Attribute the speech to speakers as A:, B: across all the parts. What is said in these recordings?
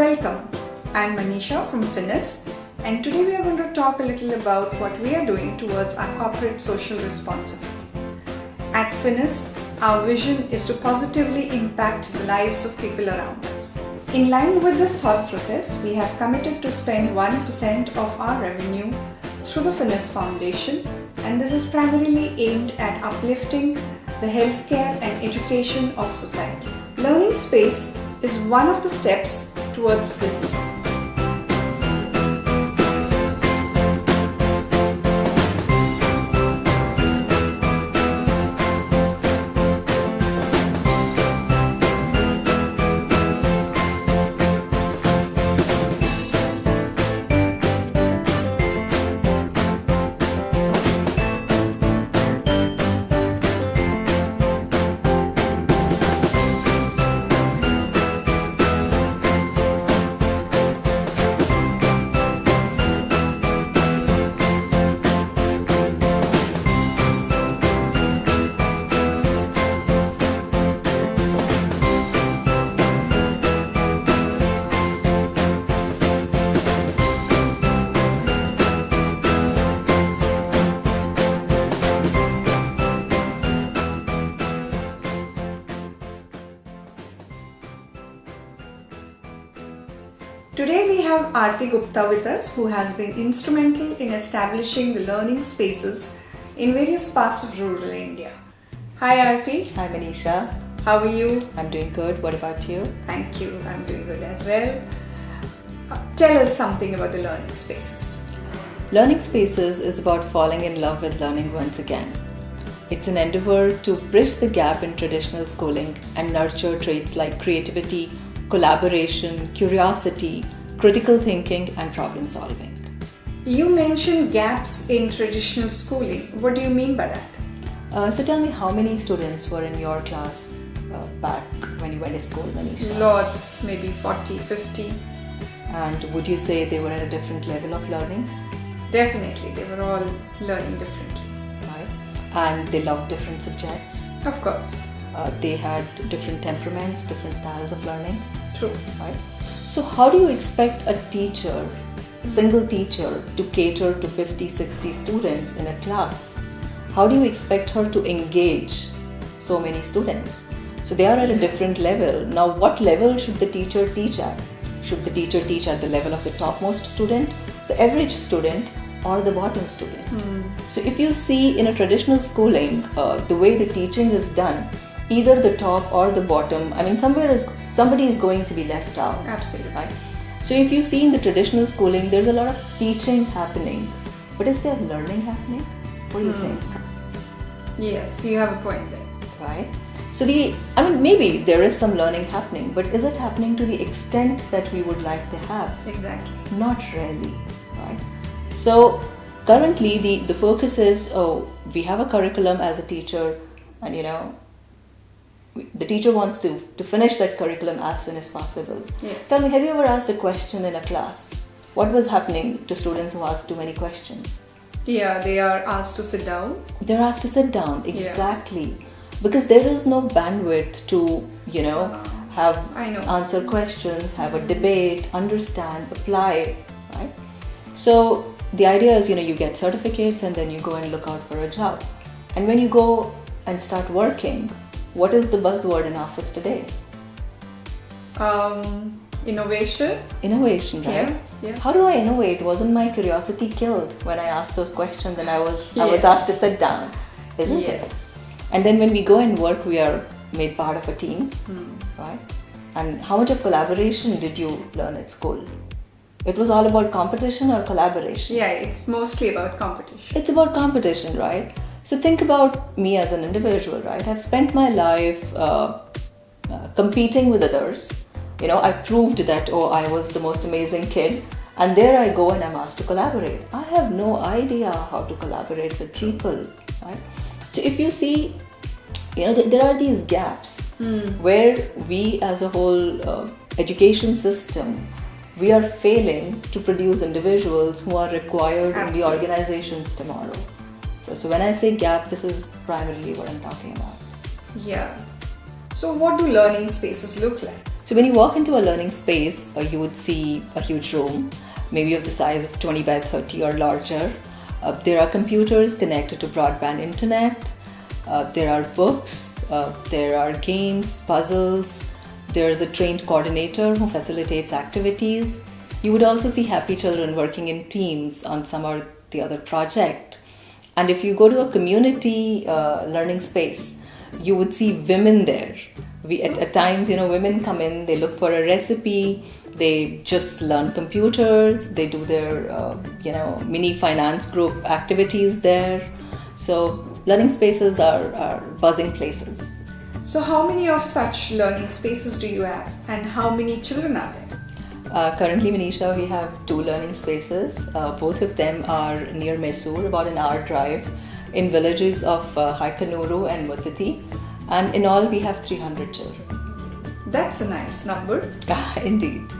A: welcome. I'm Manisha from Finesse, and today we are going to talk a little about what we are doing towards our corporate social responsibility. At Finesse, our vision is to positively impact the lives of people around us. In line with this thought process, we have committed to spend 1% of our revenue through the Finesse Foundation, and this is primarily aimed at uplifting the healthcare and education of society. Learning space is one of the steps towards this. Today we have Arti Gupta with us, who has been instrumental in establishing the learning spaces in various parts of rural India. Hi Arti.
B: Hi Manisha.
A: How are you?
B: I'm doing good. What about you?
A: Thank you. I'm doing good as well. Tell us something about the learning spaces.
B: Learning Spaces is about falling in love with learning once again. It's an endeavor to bridge the gap in traditional schooling and nurture traits like creativity, collaboration, curiosity, critical thinking, and problem solving.
A: You mentioned gaps in traditional schooling. What do you mean by that?
B: So tell me, how many students were in your class back when you went to school, Manisha?
A: Lots, maybe 40, 50.
B: And would you say they were at a different level of learning?
A: Definitely, they were all learning differently.
B: Right. And they loved different subjects?
A: Of course.
B: They had different temperaments, different styles of learning?
A: True.
B: Right. So how do you expect a teacher, a single teacher, to cater to 50, 60 students in a class? How do you expect her to engage so many students? So they are at a different level. Now, what level should the teacher teach at? Should the teacher teach at the level of the topmost student, the average student, or the bottom student? So if you see in a traditional schooling, the way the teaching is done, either the top or the bottom, somebody is going to be left out.
A: Absolutely.
B: Right? So if you see in the traditional schooling, there's a lot of teaching happening, but is there learning happening? What do you think?
A: Yes, you have a point there.
B: Right? So maybe there is some learning happening, but is it happening to the extent that we would like to have?
A: Exactly.
B: Not really, right? So currently the focus is, we have a curriculum as a teacher, and the teacher wants to finish that curriculum as soon as possible.
A: Yes.
B: Tell me, have you ever asked a question in a class? What was happening to students who asked too many questions?
A: Yeah, they are asked to sit down.
B: They're asked to sit down, exactly. Because there is no bandwidth to, answer questions, have a debate, understand, apply, right? So the idea is, you get certificates and then you go and look out for a job. And when you go and start working, what is the buzzword in office today?
A: Innovation.
B: Innovation, right?
A: Yeah.
B: How do I innovate? Wasn't my curiosity killed when I asked those questions and I was
A: Yes.
B: asked to sit down, isn't it? And then when we go and work, we are made part of a team, right? And how much of collaboration did you learn at school? It was all about competition or collaboration?
A: Yeah, it's mostly about competition.
B: It's about competition, right? So think about me as an individual, right? I've spent my life competing with others. I proved that, I was the most amazing kid. And there I go and I'm asked to collaborate. I have no idea how to collaborate with people, right? So if you see, there are these gaps where we as a whole education system, we are failing to produce individuals who are required in the organizations tomorrow. So when I say gap, this is primarily what I'm talking about.
A: Yeah. So what do learning spaces look like?
B: So when you walk into a learning space, you would see a huge room, maybe of the size of 20 by 30 or larger. There are computers connected to broadband internet. There are books. There are games, puzzles. There's a trained coordinator who facilitates activities. You would also see happy children working in teams on some or the other project. And if you go to a community learning space, you would see women there. At times, women come in, they look for a recipe, they just learn computers, they do their, mini finance group activities there. So learning spaces are buzzing places.
A: So how many of such learning spaces do you have, and how many children are there?
B: Currently, Manisha, we have 2 learning spaces. Both of them are near Mysore, about an hour drive, in villages of Haikanuru and Mutati. And in all, we have 300 children.
A: That's a nice number.
B: Indeed.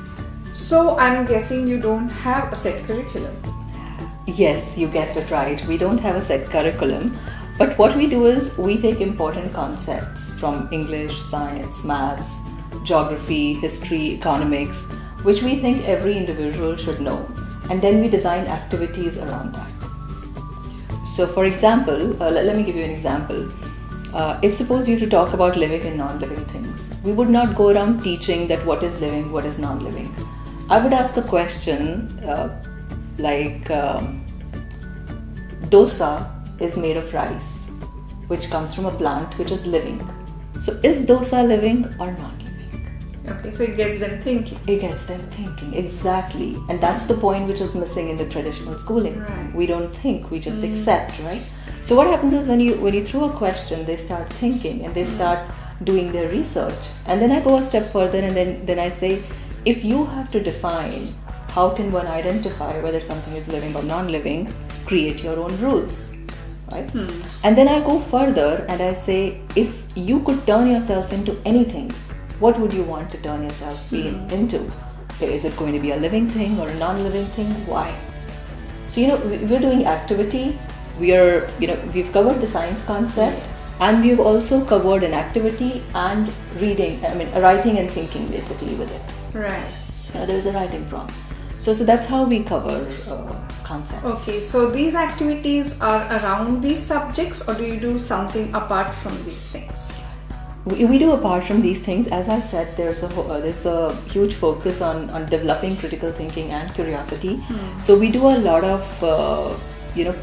A: So I'm guessing you don't have a set curriculum.
B: Yes, you guessed it right. We don't have a set curriculum. But what we do is we take important concepts from English, science, maths, geography, history, economics, which we think every individual should know. And then we design activities around that. So for example, let me give you an example. If suppose you to talk about living and non-living things, we would not go around teaching that what is living, what is non-living. I would ask a question like dosa is made of rice, which comes from a plant which is living. So is dosa living or non-living?
A: Okay, so it gets them thinking.
B: It gets them thinking, exactly. And that's the point which is missing in the traditional schooling.
A: Right.
B: We don't think, we just accept, right? So what happens is when you throw a question, they start thinking and they start doing their research. And then I go a step further and then I say, if you have to define how can one identify whether something is living or non-living, create your own rules, right? And then I go further and I say, if you could turn yourself into anything, what would you want to turn yourself into? Is it going to be a living thing or a non-living thing? Why? So, we're doing activity. We've covered the science concept, and we've also covered an activity and writing and thinking basically with it.
A: Right.
B: There's a writing prompt. So that's how we cover concepts.
A: Okay, so these activities are around these subjects, or do you do something apart from these things?
B: We do apart from these things. As I said, there's a huge focus on developing critical thinking and curiosity. So we do a lot of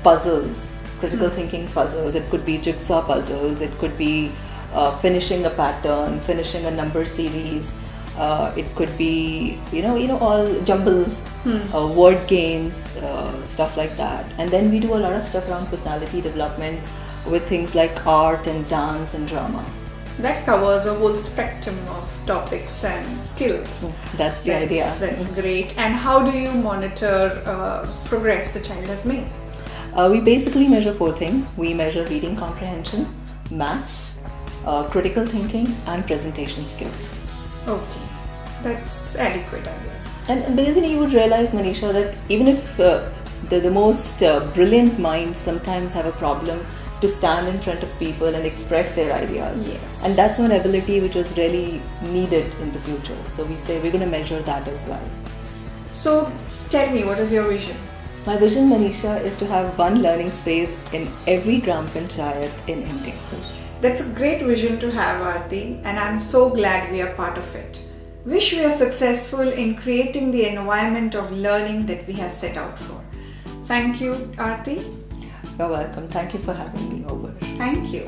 B: puzzles, critical thinking puzzles. It could be jigsaw puzzles. It could be finishing a pattern, finishing a number series. It could be all jumbles, word games, stuff like that. And then we do a lot of stuff around personality development with things like art and dance and drama.
A: That covers a whole spectrum of topics and skills.
B: That's the idea.
A: That's great. And how do you monitor progress the child has made?
B: We basically measure 4 things. We measure reading comprehension, maths, critical thinking, and presentation skills.
A: Okay, that's adequate, I guess.
B: And because you would realize, Manisha, that even if the most brilliant minds sometimes have a problem to stand in front of people and express their ideas.
A: Yes.
B: And that's one ability which is really needed in the future. So we say we're going to measure that as well.
A: So tell me, what is your vision?
B: My vision, Manisha, is to have one learning space in every Gram Panchayat in India.
A: That's a great vision to have, Arti, and I'm so glad we are part of it. Wish we are successful in creating the environment of learning that we have set out for. Thank you, Arti.
B: You're welcome. Thank you for having me over.
A: Thank you.